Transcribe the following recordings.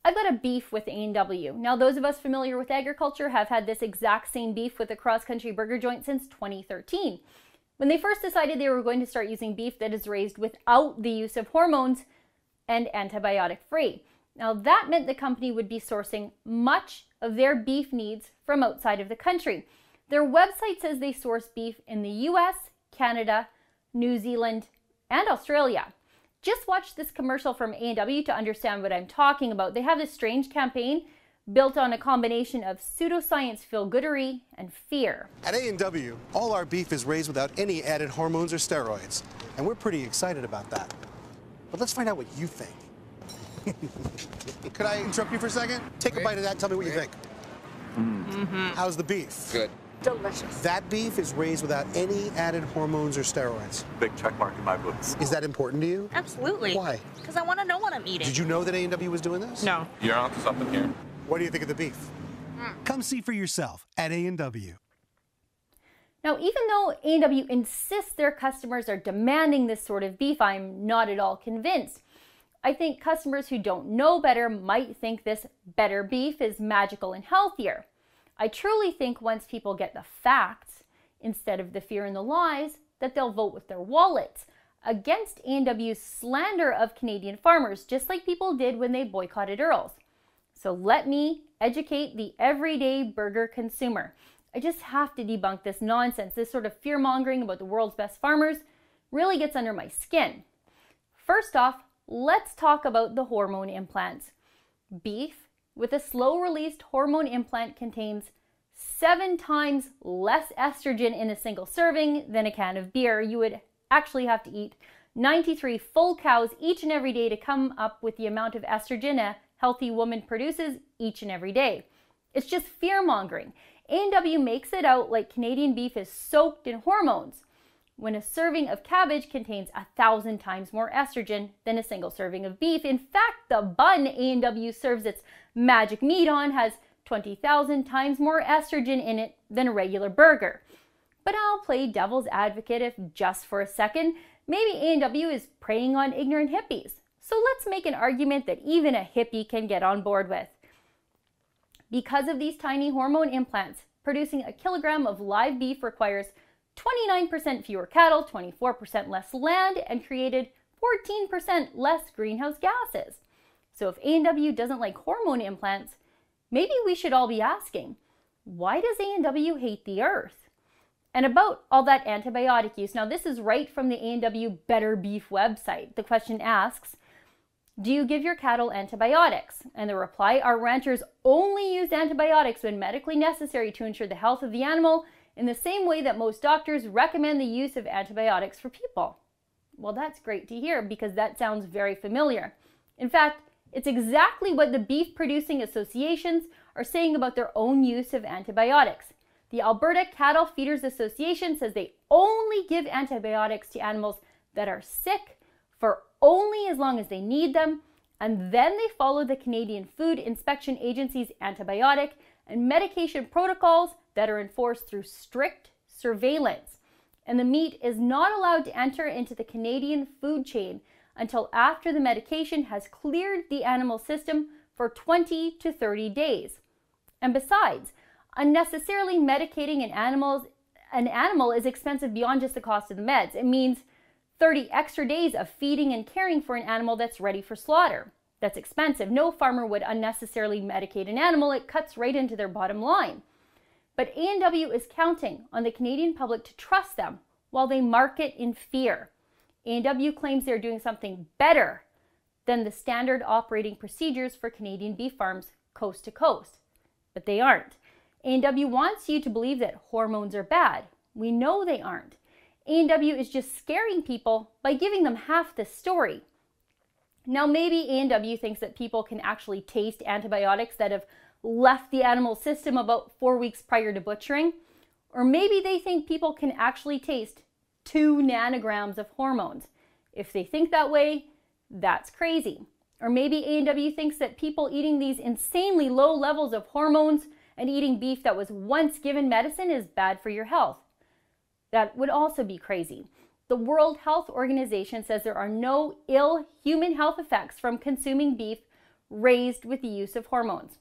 I've got a beef with A&W. Now, those of us familiar with agriculture have had this exact same beef with a cross-country burger joint since 2013. When they first decided they were going to start using beef that is raised without the use of hormones and antibiotic-free. Now, that meant the company would be sourcing much of their beef needs from outside of the country. Their website says they source beef in the US, Canada, New Zealand, and Australia. Just watch this commercial from A&W to understand what I'm talking about. They have this strange campaign built on a combination of pseudoscience feel-goodery and fear. At A&W, all our beef is raised without any added hormones or steroids, and we're pretty excited about that. But let's find out what you think. Could I interrupt you for a second? Take a bite of that and tell me what you think. How's the beef? Good. Delicious. That beef is raised without any added hormones or steroids. Big check mark in my books. Is that important to you? Absolutely. Why? Because I want to know what I'm eating. Did you know that A&W was doing this? No. You're onto something here. What do you think of the beef? Come see for yourself at A&W. Now, even though A&W insists their customers are demanding this sort of beef, I'm not at all convinced. I think customers who don't know better might think this better beef is magical and healthier. I truly think once people get the facts, instead of the fear and the lies, that they'll vote with their wallets against A&W's slander of Canadian farmers, just like people did when they boycotted Earl's. So let me educate the everyday burger consumer. I just have to debunk this nonsense. This sort of fear-mongering about the world's best farmers really gets under my skin. First off, let's talk about the hormone implants. Beef with a slow-released hormone implant contains 7 times less estrogen in a single serving than a can of beer. You would actually have to eat 93 full cows each and every day to come up with the amount of estrogen a healthy woman produces each and every day. It's just fear-mongering. A&W makes it out like Canadian beef is soaked in hormones, when a serving of cabbage contains 1,000 times more estrogen than a single serving of beef. In fact, the bun A&W serves its magic meat on has 20,000 times more estrogen in it than a regular burger. But I'll play devil's advocate if just for a second. Maybe A&W is preying on ignorant hippies. So let's make an argument that even a hippie can get on board with. Because of these tiny hormone implants, producing a kilogram of live beef requires 29% fewer cattle, 24% less land, and created 14% less greenhouse gases. So if A&W doesn't like hormone implants, maybe we should all be asking, why does A&W hate the earth? And about all that antibiotic use, now this is right from the A&W Better Beef website. The question asks, do you give your cattle antibiotics? And the reply, our ranchers only use antibiotics when medically necessary to ensure the health of the animal, in the same way that most doctors recommend the use of antibiotics for people. Well, that's great to hear because that sounds very familiar. In fact, it's exactly what the beef producing associations are saying about their own use of antibiotics. The Alberta Cattle Feeders Association says they only give antibiotics to animals that are sick for only as long as they need them, and then they follow the Canadian Food Inspection Agency's antibiotic and medication protocols that are enforced through strict surveillance. And the meat is not allowed to enter into the Canadian food chain until after the medication has cleared the animal system for 20 to 30 days. And besides, unnecessarily medicating an animal is expensive beyond just the cost of the meds. It means 30 extra days of feeding and caring for an animal that's ready for slaughter. That's expensive. No farmer would unnecessarily medicate an animal. It cuts right into their bottom line. But A&W is counting on the Canadian public to trust them while they market in fear. A&W claims they're doing something better than the standard operating procedures for Canadian beef farms coast to coast. But they aren't. A&W wants you to believe that hormones are bad. We know they aren't. A&W is just scaring people by giving them half the story. Now maybe A&W thinks that people can actually taste antibiotics that have left the animal system about 4 weeks prior to butchering. Or maybe they think people can actually taste 2 nanograms of hormones. If they think that way, that's crazy. Or maybe A&W thinks that people eating these insanely low levels of hormones and eating beef that was once given medicine is bad for your health. That would also be crazy. The World Health Organization says there are no ill human health effects from consuming beef raised with the use of hormones.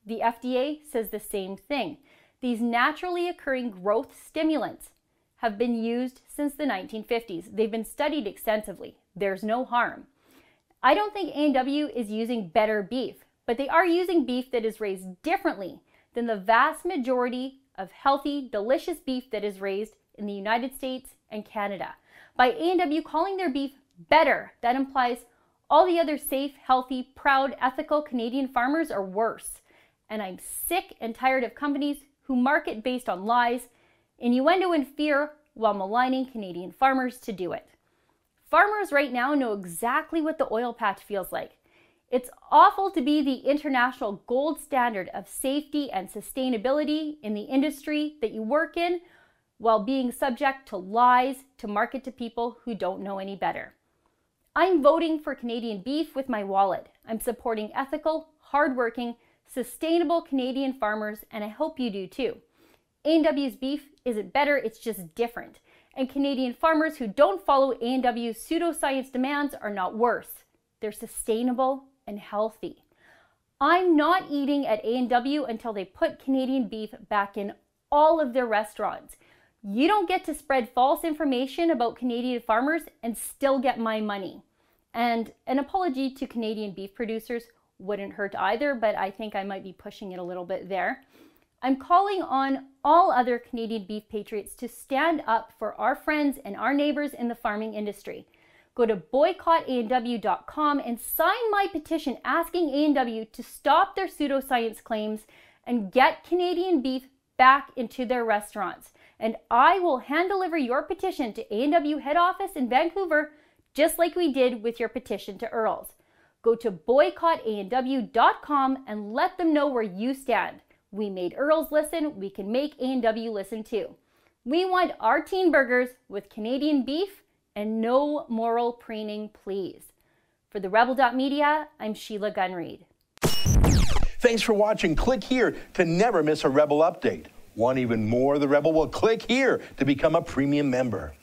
The FDA says the same thing. These naturally occurring growth stimulants have been used since the 1950s. They've been studied extensively. There's no harm. I don't think A&W is using better beef, but they are using beef that is raised differently than the vast majority of healthy, delicious beef that is raised in the United States and Canada. By A&W calling their beef better, that implies all the other safe, healthy, proud, ethical Canadian farmers are worse. And I'm sick and tired of companies who market based on lies, innuendo, and fear while maligning Canadian farmers to do it. Farmers right now know exactly what the oil patch feels like. It's awful to be the international gold standard of safety and sustainability in the industry that you work in while being subject to lies to market to people who don't know any better. I'm voting for Canadian beef with my wallet. I'm supporting ethical, hardworking, sustainable Canadian farmers, and I hope you do too. A&W's beef isn't better, it's just different. And Canadian farmers who don't follow A&W's pseudoscience demands are not worse. They're sustainable and healthy. I'm not eating at A&W until they put Canadian beef back in all of their restaurants. You don't get to spread false information about Canadian farmers and still get my money. And an apology to Canadian beef producers wouldn't hurt either, but I think I might be pushing it a little bit there. I'm calling on all other Canadian beef patriots to stand up for our friends and our neighbors in the farming industry. Go to boycottanw.com and sign my petition asking A&W to stop their pseudoscience claims and get Canadian beef back into their restaurants. And I will hand deliver your petition to A&W head office in Vancouver, just like we did with your petition to Earls. Go to boycottanw.com and let them know where you stand. We made Earls listen, we can make A&W listen too. We want our teen burgers with Canadian beef and no moral preening, please. For the Rebel.media, I'm Sheila Gunn-Reid. Thanks for watching. Click here to never miss a Rebel update. Want even more of the Rebel? Well, click here to become a premium member.